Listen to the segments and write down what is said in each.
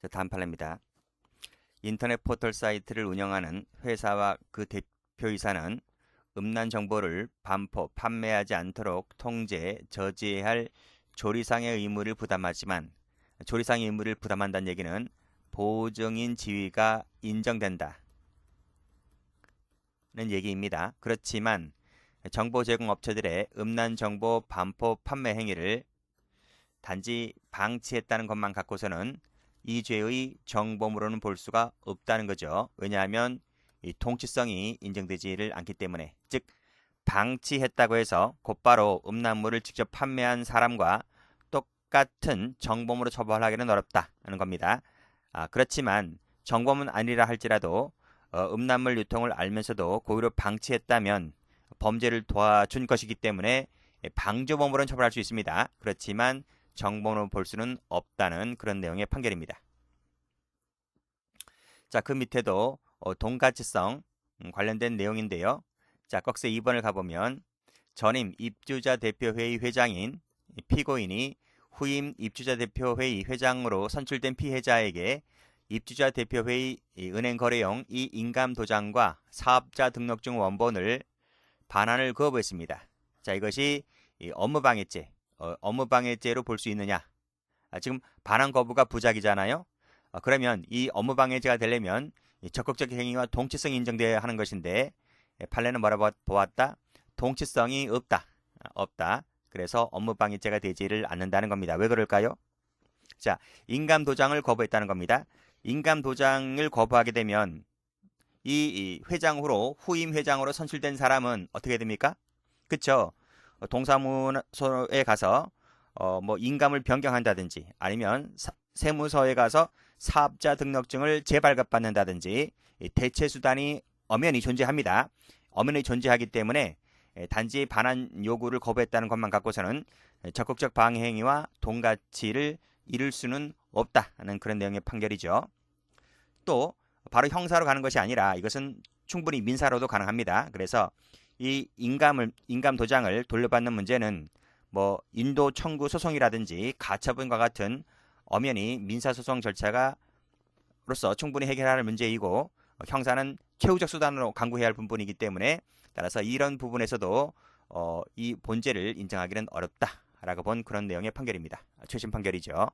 다음 판례입니다. 인터넷 포털 사이트를 운영하는 회사와 그 대표이사는 음란 정보를 반포, 판매하지 않도록 통제, 저지해야 할 조리상의 의무를 부담하지만 조리상의 의무를 부담한다는 얘기는 보증인 지위가 인정된다는 얘기입니다. 그렇지만 정보 제공 업체들의 음란 정보 반포, 판매 행위를 단지 방치했다는 것만 갖고서는 이 죄의 정범으로는 볼 수가 없다는 거죠. 왜냐하면 이 통치성이 인정되지를 않기 때문에, 즉 방치했다고 해서 곧바로 음란물을 직접 판매한 사람과 똑같은 정범으로 처벌하기는 어렵다는 겁니다. 그렇지만 정범은 아니라 할지라도 음란물 유통을 알면서도 고의로 방치했다면 범죄를 도와준 것이기 때문에 방조범으로는 처벌할 수 있습니다. 그렇지만 정범으로 볼 수는 없다는 그런 내용의 판결입니다. 자, 그 밑에도 동가치성 관련된 내용인데요. 자, 꺽쇠 2번을 가보면 전임 입주자 대표회의 회장인 피고인이 후임 입주자 대표회의 회장으로 선출된 피해자에게 입주자 대표회의 은행거래용 이 인감도장과 사업자 등록증 원본을 반환을 거부했습니다. 자, 이것이 업무방해죄, 업무방해죄로 볼 수 있느냐? 지금 반환 거부가 부작이잖아요. 그러면 이 업무방해죄가 되려면 적극적 행위와 동치성이 인정돼야 하는 것인데 판례는 뭐라고 보았다? 동치성이 없다. 없다. 그래서 업무방해죄가 되지를 않는다는 겁니다. 왜 그럴까요? 자, 인감도장을 거부했다는 겁니다. 인감도장을 거부하게 되면 이 회장으로 후임 회장으로 선출된 사람은 어떻게 됩니까? 그쵸? 동사무소에 가서 뭐 인감을 변경한다든지 아니면 세무서에 가서 사업자 등록증을 재발급받는다든지 대체 수단이 엄연히 존재합니다. 엄연히 존재하기 때문에 단지 반환 요구를 거부했다는 것만 갖고서는 적극적 방해 행위와 동가치를 이룰 수는 없다는 그런 내용의 판결이죠. 또 바로 형사로 가는 것이 아니라 이것은 충분히 민사로도 가능합니다. 그래서 이 인감 도장을 돌려받는 문제는 뭐 인도 청구 소송이라든지 가처분과 같은 엄연히 민사소송 절차가로서 충분히 해결할 문제이고 형사는 최후적 수단으로 강구해야 할 부분이기 때문에 따라서 이런 부분에서도 이 본죄를 인정하기는 어렵다라고 본 그런 내용의 판결입니다. 최신 판결이죠.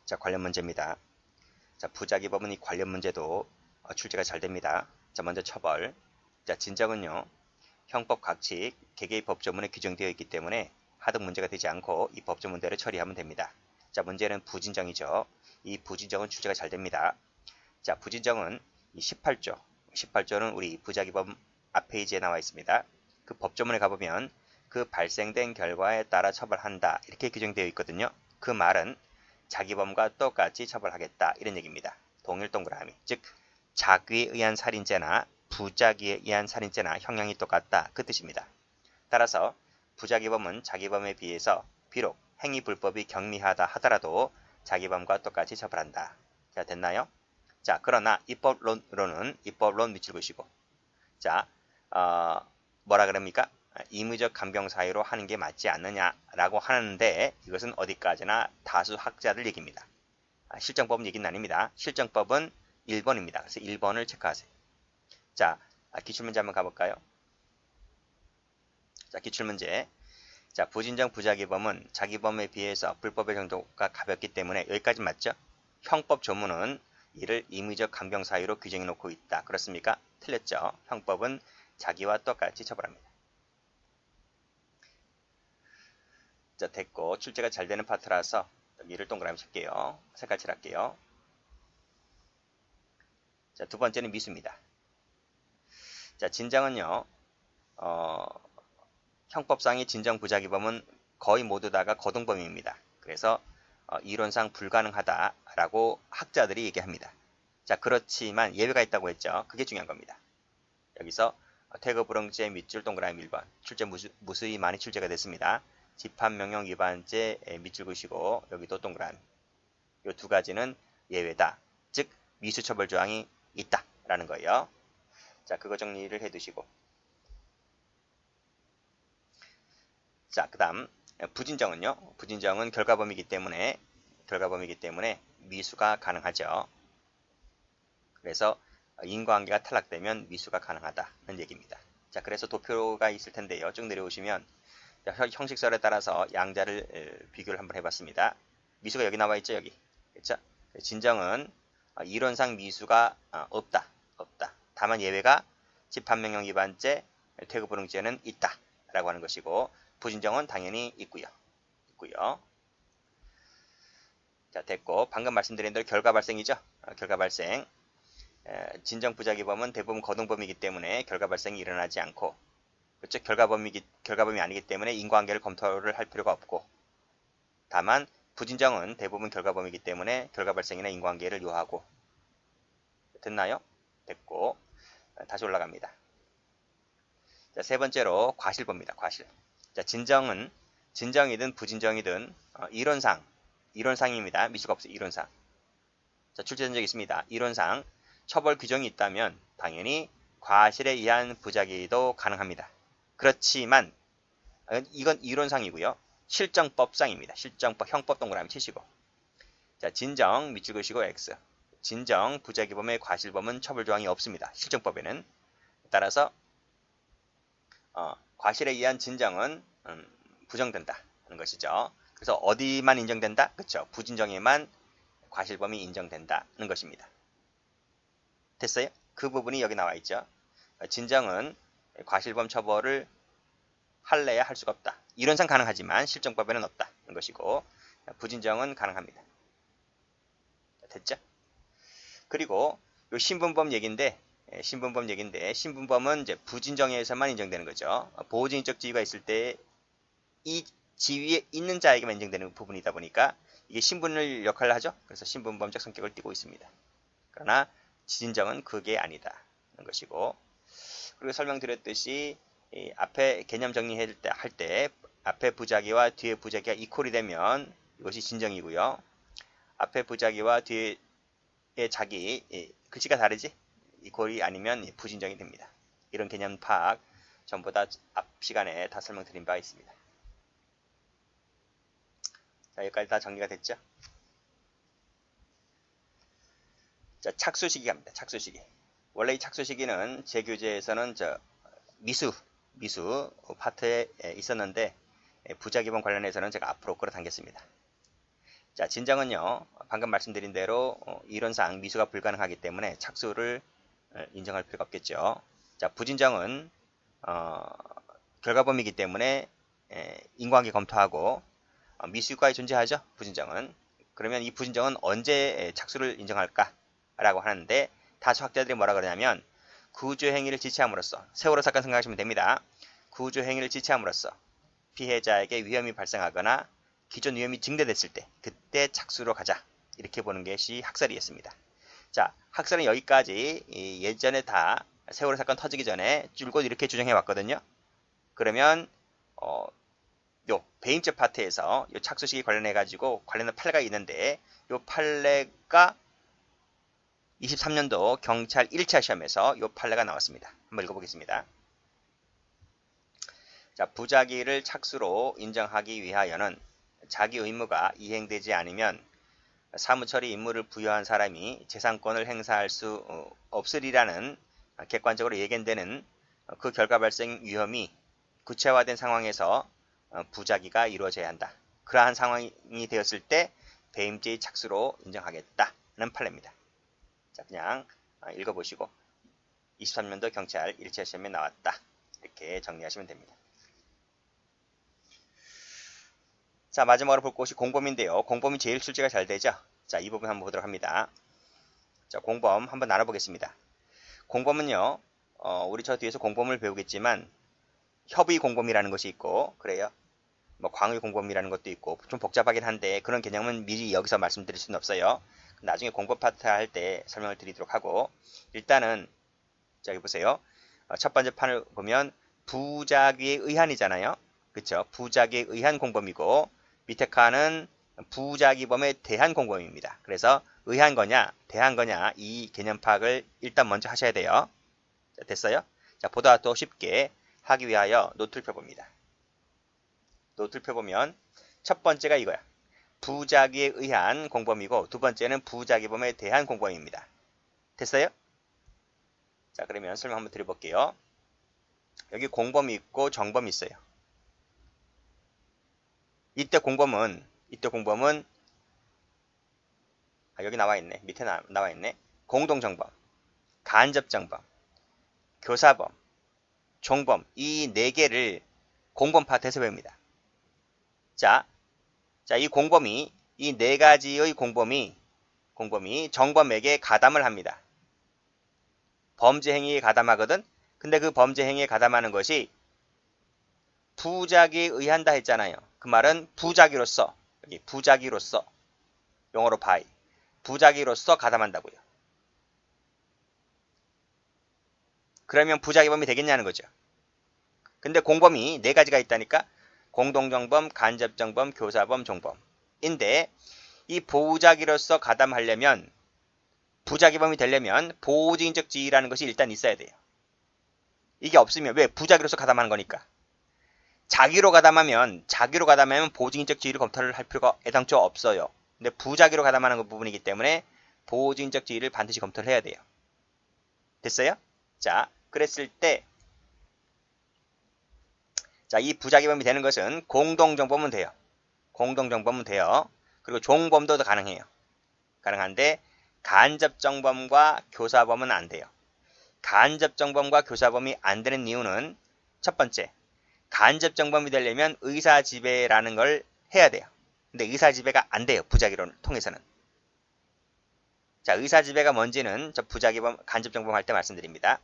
자, 관련 문제입니다. 자, 부작위 법은 이 관련 문제도 출제가 잘 됩니다. 자, 먼저 처벌. 자, 진정은요. 형법 각칙, 개개의 법조문에 규정되어 있기 때문에 하등 문제가 되지 않고 이 법조문대로 처리하면 됩니다. 자, 문제는 부진정이죠. 이 부진정은 출제가 잘 됩니다. 자, 부진정은 이 18조는 우리 부작위법 앞 페이지에 나와 있습니다. 그 법조문에 가보면 그 발생된 결과에 따라 처벌한다 이렇게 규정되어 있거든요. 그 말은 자기범과 똑같이 처벌하겠다 이런 얘기입니다. 동일 동그라미, 즉 자기에 의한 살인죄나 부작위에 의한 살인죄나 형량이 똑같다 그 뜻입니다. 따라서 부작위범은 자기범에 비해서 비록 행위불법이 경미하다 하더라도 자기범과 똑같이 처벌한다. 자, 됐나요? 자, 그러나 입법론 밑줄 그으시고 자, 뭐라 그럽니까? 임의적 감경 사유로 하는 게 맞지 않느냐라고 하는데 이것은 어디까지나 다수 학자들 얘기입니다. 실정법은 얘기는 아닙니다. 실정법은 1번입니다. 그래서 1번을 체크하세요. 자, 기출문제 한번 가볼까요? 자, 기출문제. 자, 부진정 부작위범은 자기범에 비해서 불법의 정도가 가볍기 때문에 여기까지 맞죠? 형법 조문은 이를 임의적 감경 사유로 규정해 놓고 있다. 그렇습니까? 틀렸죠. 형법은 자기와 똑같이 처벌합니다. 자, 됐고 출제가 잘 되는 파트라서 여기를 동그라미 칠게요. 색깔 칠할게요. 자, 두 번째는 미수입니다. 자, 진정은요. 형법상의 진정 부작위범은 거의 모두 다가 거동범위입니다. 그래서 이론상 불가능하다라고 학자들이 얘기합니다. 자, 그렇지만 예외가 있다고 했죠. 그게 중요한 겁니다. 여기서 퇴거불응죄 밑줄 동그라미 1번 출제 무수히 많이 출제가 됐습니다. 집합명령 위반죄 밑줄 그시고 여기도 동그라미. 이 두 가지는 예외다. 즉 미수처벌 조항이 있다라는 거예요. 자, 그거 정리를 해두시고 자, 그 다음 부진정은요. 부진정은 결과범위이기 때문에 결과범위이기 때문에 미수가 가능하죠. 그래서 인과관계가 탈락되면 미수가 가능하다는 얘기입니다. 자, 그래서 도표가 있을 텐데요. 쭉 내려오시면 형식설에 따라서 양자를 비교를 한번 해봤습니다. 미수가 여기 나와 있죠, 여기. 그렇죠? 진정은 이론상 미수가 없다. 다만 예외가 집합명령 위반죄, 퇴거불응죄는 있다. 라고 하는 것이고, 부진정은 당연히 있고요. 자, 됐고, 방금 말씀드린 대로 결과 발생이죠. 결과 발생. 진정 부작위범은 대부분 거동범이기 때문에 결과 발생이 일어나지 않고, 그렇죠? 결과범이 아니기 때문에 인과관계를 검토를 할 필요가 없고, 다만 부진정은 대부분 결과범이기 때문에 결과 발생이나 인과관계를 요하고. 됐나요? 됐고, 다시 올라갑니다. 자, 세 번째로 과실범입니다. 과실. 자, 진정이든 부진정이든 이론상입니다. 미수가 없어요. 이론상. 자, 출제된 적이 있습니다. 이론상 처벌 규정이 있다면 당연히 과실에 의한 부작위도 가능합니다. 그렇지만 이건 이론상이고요. 실정법상입니다. 실정법 형법 동그라미 치시고. 자, 진정 밑줄 그으시고 X. 진정 부작위범의 과실범은 처벌 조항이 없습니다. 실정법에는. 따라서 과실에 의한 진정은 부정된다 하는 것이죠. 그래서 어디만 인정된다? 그렇죠. 부진정에만 과실범이 인정된다는 것입니다. 됐어요? 그 부분이 여기 나와 있죠. 진정은 과실범 처벌을 할래야 할 수가 없다. 이론상 가능하지만 실정법에는 없다는 것이고, 부진정은 가능합니다. 됐죠? 그리고 요 신분범 얘기인데 신분범은 이제 부진정에서만 인정되는 거죠. 보호진입적 지위가 있을 때 이 지위에 있는 자에게만 인정되는 부분이다 보니까 이게 신분을 역할을 하죠. 그래서 신분범적 성격을 띠고 있습니다. 그러나 진정은 그게 아니다 하는 것이고, 그리고 설명드렸듯이 앞에 개념 정리할 때 앞에 부작위와 뒤에 부작위가 이퀄이 되면 이것이 진정이고요. 앞에 부작위와 뒤에 글씨가 다르지? 이퀄이 아니면 부진정이 됩니다. 이런 개념 파악 전부 다 앞 시간에 다 설명드린 바 있습니다. 자, 여기까지 다 정리가 됐죠? 자, 착수시기 갑니다. 착수시기. 원래 이 착수시기는 제 교재에서는 미수 파트에 있었는데 부작위범 관련해서는 제가 앞으로 끌어당겼습니다. 자, 진정은요, 방금 말씀드린 대로 이론상 미수가 불가능하기 때문에 착수를 인정할 필요가 없겠죠. 자, 부진정은 결과범이기 때문에 인과관계 검토하고 미수효과에 존재하죠. 부진정은. 그러면 이 부진정은 언제 착수를 인정할까? 라고 하는데 다수학자들이 뭐라 그러냐면 구조행위를 지체함으로써, 세월호 사건 생각하시면 됩니다. 구조행위를 지체함으로써 피해자에게 위험이 발생하거나 기존 위험이 증대됐을 때 그때 착수로 가자, 이렇게 보는 것이 학설이었습니다. 자, 학설은 여기까지 예전에 다 세월호 사건 터지기 전에 줄곧 이렇게 주장해 왔거든요. 그러면 요 배임죄 파트에서 요 착수시기 관련해 가지고 관련된 판례가 있는데, 요 판례가 23년도 경찰 1차 시험에서 요 판례가 나왔습니다. 한번 읽어보겠습니다. 자, 부작위를 착수로 인정하기 위하여는 자기 의무가 이행되지 않으면 사무처리 임무를 부여한 사람이 재산권을 행사할 수 없으리라는 객관적으로 예견되는 그 결과 발생 위험이 구체화된 상황에서 부작위가 이루어져야 한다. 그러한 상황이 되었을 때 배임죄의 착수로 인정하겠다는 판례입니다. 자, 그냥 읽어보시고 23년도 경찰 1차 시험에 나왔다, 이렇게 정리하시면 됩니다. 자, 마지막으로 볼 것이 공범인데요. 공범이 제일 출제가 잘 되죠. 자, 이 부분 한번 보도록 합니다. 자, 공범 한번 나눠보겠습니다. 공범은요, 우리 저 뒤에서 공범을 배우겠지만 협의 공범이라는 것이 있고, 그래요. 뭐 광의 공범이라는 것도 있고 좀 복잡하긴 한데 그런 개념은 미리 여기서 말씀드릴 수는 없어요. 나중에 공범 파트 할 때 설명을 드리도록 하고, 일단은 여기 보세요. 첫 번째 판을 보면 부작위에 의한이잖아요. 그쵸? 부작위에 의한 공범이고, 밑에 칸은 부작위범에 대한 공범입니다. 그래서 의한 거냐 대한 거냐 이 개념 파악을 일단 먼저 하셔야 돼요. 자, 됐어요? 자, 보다 더 쉽게 하기 위하여 노트를 펴봅니다. 노트를 펴보면 첫 번째가 이거야. 부작위에 의한 공범이고 두 번째는 부작위범에 대한 공범입니다. 됐어요? 자, 그러면 설명 한번 드려볼게요. 여기 공범이 있고 정범이 있어요. 이때 공범은 여기 나와 있네. 밑에 나와 있네. 공동정범, 간접정범, 교사범, 종범 이 네 개를 공범 파트에서 배웁니다. 자, 이 공범이 이 네 가지의 공범이 정범에게 가담을 합니다. 범죄 행위에 가담하거든. 근데 그 범죄 행위에 가담하는 것이 부작위에 의한다 했잖아요. 그 말은 부작위로서, 여기 부작위로서, 영어로 by, 부작위로서 가담한다고요. 그러면 부작위범이 되겠냐는 거죠. 근데 공범이 네 가지가 있다니까. 공동정범, 간접정범, 교사범, 종범인데 이 부작위로서 가담하려면, 부작위범이 되려면 보호주의적 지위라는 것이 일단 있어야 돼요. 이게 없으면, 왜? 부작위로서 가담하는 거니까. 자기로 가담하면 보호주의적 지위를 검토를 할 필요가 애당초 없어요. 근데 부작위로 가담하는 부분이기 때문에 보호주의적 지위를 반드시 검토를 해야 돼요. 됐어요? 자, 그랬을 때, 자, 이 부작위범이 되는 것은 공동정범은 돼요. 그리고 종범도 가능해요. 가능한데 간접정범과 교사범은 안 돼요. 간접정범과 교사범이 안 되는 이유는 첫 번째, 간접정범이 되려면 의사지배라는 걸 해야 돼요. 근데 의사지배가 안 돼요. 부작위론을 통해서는. 자, 의사지배가 뭔지는 저 부작위범, 간접정범 할 때 말씀드립니다.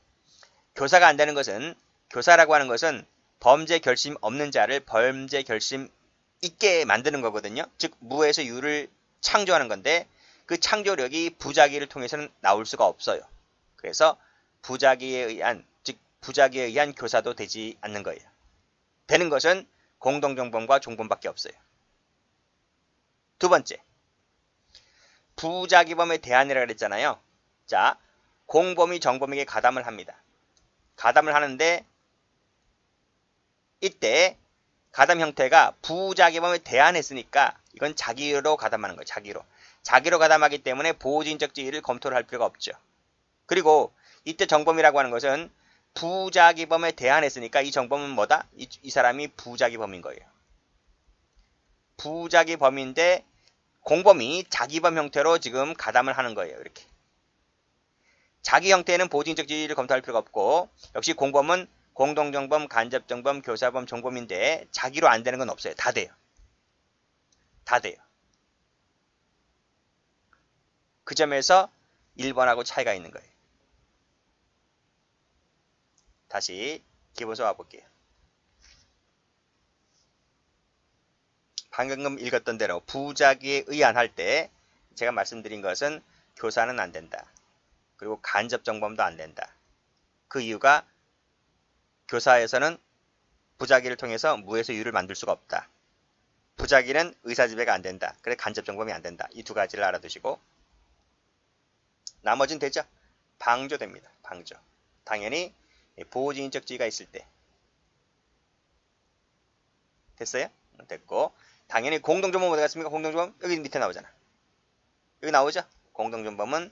교사가 안 되는 것은, 교사라고 하는 것은 범죄 결심 없는 자를 범죄 결심 있게 만드는 거거든요. 즉 무에서 유를 창조하는 건데 그 창조력이 부작위를 통해서는 나올 수가 없어요. 그래서 부작위에 의한 교사도 되지 않는 거예요. 되는 것은 공동정범과 종범밖에 없어요. 두 번째, 부작위범의 대안이라고 그랬잖아요. 자, 공범이 정범에게 가담을 합니다. 가담을 하는데 이때 가담 형태가 부작위범에 대안했으니까 이건 자기로 가담하는 거예요. 자기로 가담하기 때문에 보호주의적 지위를 검토를 할 필요가 없죠. 그리고 이때 정범이라고 하는 것은 부작위범에 대안했으니까 이 정범은 뭐다? 이 사람이 부작위범인 거예요. 부작위범인데 공범이 자기범 형태로 지금 가담을 하는 거예요. 이렇게. 자기 형태는 보호주의적 지위를 검토할 필요가 없고 역시 공범은 공동정범, 간접정범, 교사범, 종범인데 자기로 안 되는 건 없어요. 다 돼요. 그 점에서 1번하고 차이가 있는 거예요. 다시 기본서 와볼게요. 방금 읽었던 대로 부작위에 의한 할 때 제가 말씀드린 것은 교사는 안 된다. 그리고 간접정범도 안 된다. 그 이유가 교사에서는 부작위를 통해서 무에서 유를 만들 수가 없다. 부작위는 의사지배가 안 된다. 그래 간접정범이 안 된다. 이 두 가지를 알아두시고 나머지는 되죠? 방조됩니다. 방조. 당연히 보호주의적 지위가 있을 때. 됐어요? 됐고 당연히 공동정범 어디 갔습니까? 공동정범 여기 밑에 나오잖아. 여기 나오죠? 공동정범은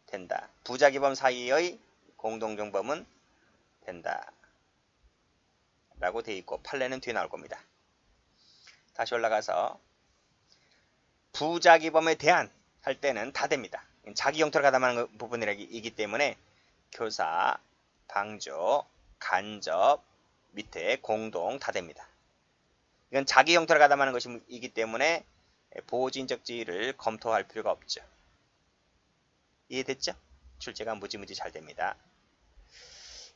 된다. 부작위범 사이의 공동정범은 된다. 라고 되어 있고 판례는 뒤에 나올 겁니다. 다시 올라가서 부작위범에 대한 할 때는 다 됩니다. 자기 형태로 가담하는 부분이기 때문에 교사, 방조, 간접, 밑에 공동 다 됩니다. 이건 자기 형태로 가담하는 것이기 때문에 보호주의적 지위를 검토할 필요가 없죠. 이해됐죠? 출제가 무지무지 잘 됩니다.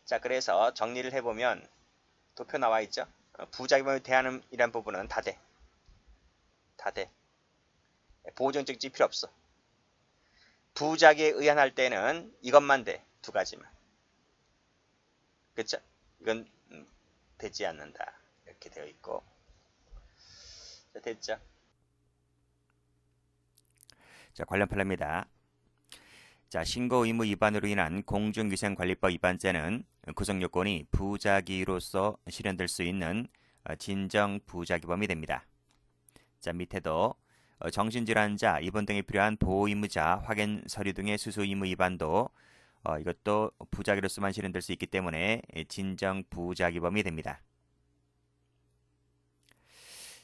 자, 그래서 정리를 해보면 도표 나와 있죠? 부작위범에 대한 이란 부분은 다 돼. 보호주의적 지위 필요 없어. 부작위에 의한 할 때는 이것만 돼. 두 가지만. 그쵸? 이건 되지 않는다. 이렇게 되어 있고. 자, 됐죠? 자, 관련 판례입니다. 자, 신고 의무 위반으로 인한 공중위생관리법 위반죄는 구성요건이 부작위로서 실현될 수 있는 진정 부작위범이 됩니다. 자, 밑에도 정신질환자 입원 등에 필요한 보호 의무자 확인 서류 등의 수수 의무 위반도 이것도 부작위로서만 실현될 수 있기 때문에 진정 부작위범이 됩니다.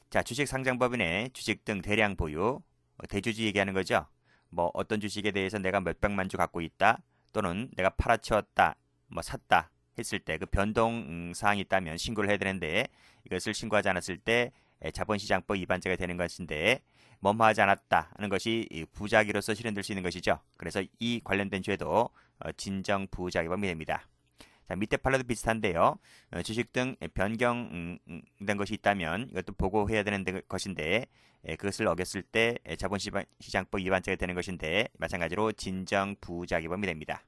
자, 주식상장법인의 주식 등 대량 보유, 대주주 얘기하는 거죠. 뭐 어떤 주식에 대해서 내가 몇백만 주 갖고 있다, 또는 내가 팔아치웠다, 뭐 샀다 했을 때 그 변동 사항이 있다면 신고를 해야 되는데 이것을 신고하지 않았을 때 자본시장법 위반죄가 되는 것인데 뭐뭐하지 않았다 하는 것이 부작위로서 실현될 수 있는 것이죠. 그래서 이 관련된 죄도 진정 부작위범이 됩니다. 자, 밑에 판례도 비슷한데요. 주식 등 변경된 것이 있다면 이것도 보고해야 되는 것인데 그것을 어겼을 때 자본시장법 위반죄가 되는 것인데 마찬가지로 진정 부작위범이 됩니다.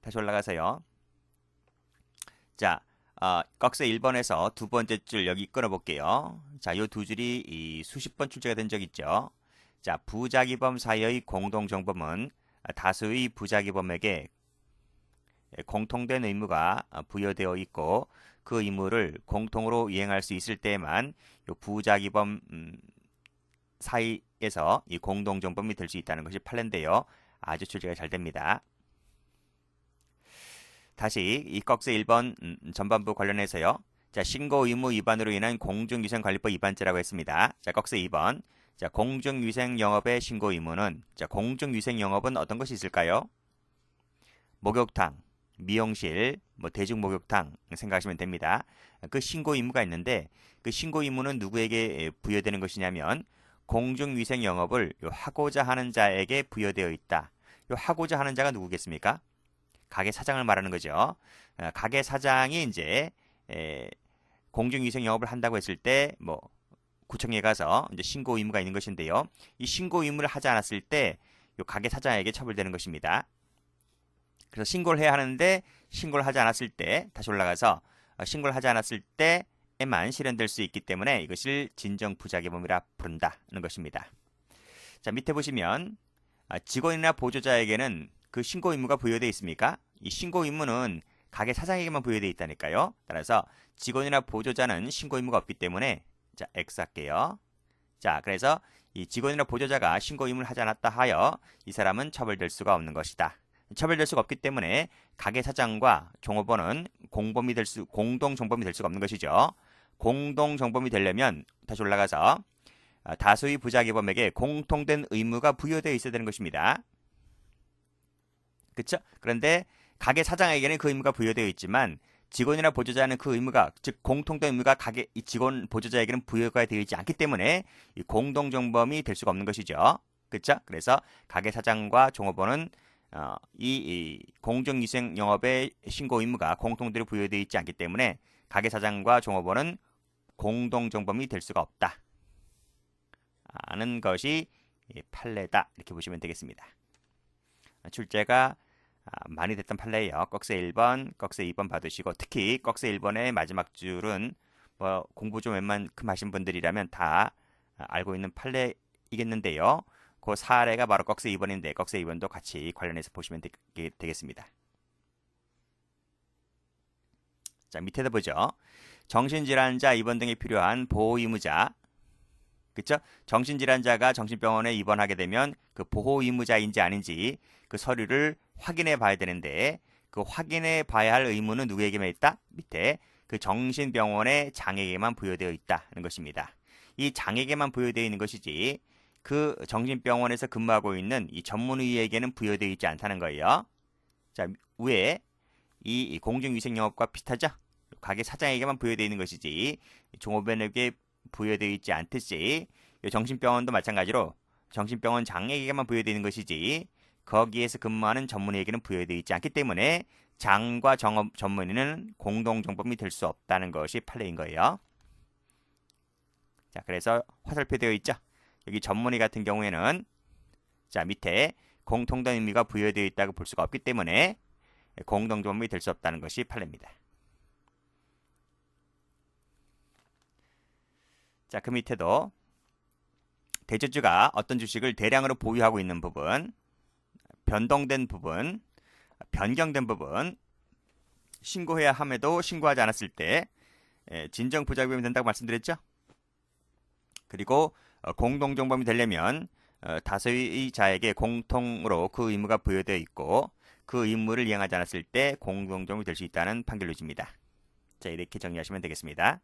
다시 올라가서요. 자, 꺽쇠 1번에서 두 번째 줄 여기 끊어볼게요. 자, 요 두 줄이 수십 번 출제가 된 적 있죠. 자, 부작위범 사이의 공동정범은 다수의 부작위범에게 공통된 의무가 부여되어 있고 그 의무를 공통으로 이행할 수 있을 때에만 요 부작위범 사이에서 이 공동정범이 될 수 있다는 것이 판례인데요. 아주 출제가 잘 됩니다. 다시 이 꺽쇠 1번 전반부 관련해서요. 자, 신고 의무 위반으로 인한 공중위생관리법 위반죄라고 했습니다. 자, 꺽쇠 2번. 자, 공중위생영업의 신고 의무는, 자, 공중위생영업은 어떤 것이 있을까요? 목욕탕, 미용실, 뭐 대중목욕탕 생각하시면 됩니다. 그 신고 의무가 있는데 그 신고 의무는 누구에게 부여되는 것이냐면 공중위생영업을 하고자 하는 자에게 부여되어 있다. 요 하고자 하는 자가 누구겠습니까? 가게 사장을 말하는 거죠. 가게 사장이 이제 공중위생 영업을 한다고 했을 때 뭐 구청에 가서 이제 신고 의무가 있는 것인데요. 이 신고 의무를 하지 않았을 때 이 가게 사장에게 처벌되는 것입니다. 그래서 신고를 해야 하는데 신고를 하지 않았을 때 다시 올라가서 신고를 하지 않았을 때에만 실현될 수 있기 때문에 이것을 진정 부작위범이라 부른다는 것입니다. 자, 밑에 보시면 직원이나 보조자에게는 그 신고 의무가 부여되어 있습니까? 이 신고 의무는 가게 사장에게만 부여되어 있다니까요. 따라서 직원이나 보조자는 신고 의무가 없기 때문에 자, X 할게요. 자, 그래서 이 직원이나 보조자가 신고 의무를 하지 않았다 하여 이 사람은 처벌될 수가 없는 것이다. 처벌될 수가 없기 때문에 가게 사장과 종업원은 공동 정범이 될 수가 없는 것이죠. 공동 정범이 되려면 다시 올라가서 다수의 부작위범에게 공통된 의무가 부여되어 있어야 되는 것입니다. 그렇죠? 그런데 가게 사장에게는 그 의무가 부여되어 있지만 직원이나 보조자는 그 의무가, 즉 공통된 의무가 가게 직원 보조자에게는 부여가 되어 있지 않기 때문에 이 공동정범이 될 수가 없는 것이죠. 그렇죠? 그래서 가게 사장과 종업원은 이 공중위생 영업의 신고 의무가 공통대로 부여되어 있지 않기 때문에 가게 사장과 종업원은 공동정범이 될 수가 없다 하는 것이 판례다, 이렇게 보시면 되겠습니다. 출제가 많이 됐던 판례예요. 꺽쇠 1번, 꺽쇠 2번 받으시고 특히 꺽쇠 1번의 마지막 줄은 뭐 공부 좀 웬만큼 하신 분들이라면 다 알고 있는 판례이겠는데요. 그 사례가 바로 꺽쇠 2번인데 꺽쇠 2번도 같이 관련해서 보시면 되겠습니다. 자, 밑에도 보죠. 정신질환자 입원 등에 필요한 보호의무자, 그쵸? 정신질환자가 정신병원에 입원하게 되면 그 보호의무자인지 아닌지 그 서류를 확인해 봐야 되는데 그 확인해 봐야 할 의무는 누구에게만 있다? 밑에 그 정신병원의 장에게만 부여되어 있다는 것입니다. 이 장에게만 부여되어 있는 것이지 그 정신병원에서 근무하고 있는 이 전문의에게는 부여되어 있지 않다는 거예요. 자, 위에 이 공중위생영업과 비슷하죠? 가게 사장에게만 부여되어 있는 것이지 종업원에게 부여되어 있지 않듯이 정신병원도 마찬가지로 정신병원 장에게만 부여되어 있는 것이지 거기에서 근무하는 전문의에게는 부여되어 있지 않기 때문에 장과 전문의는 공동정범이 될 수 없다는 것이 판례인 거예요. 자, 그래서 화살표 되어 있죠. 여기 전문의 같은 경우에는 자, 밑에 공통된 의미가 부여되어 있다고 볼 수가 없기 때문에 공동정범이 될 수 없다는 것이 판례입니다. 자, 그 밑에도 대주주가 어떤 주식을 대량으로 보유하고 있는 부분, 변동된 부분, 변경된 부분, 신고해야 함에도 신고하지 않았을 때 진정 부작위범이 된다고 말씀드렸죠? 그리고 공동정범이 되려면 다수의 자에게 공통으로 그 의무가 부여되어 있고 그 의무를 이행하지 않았을 때 공동정범이 될 수 있다는 판결 루지입니다. 자, 이렇게 정리하시면 되겠습니다.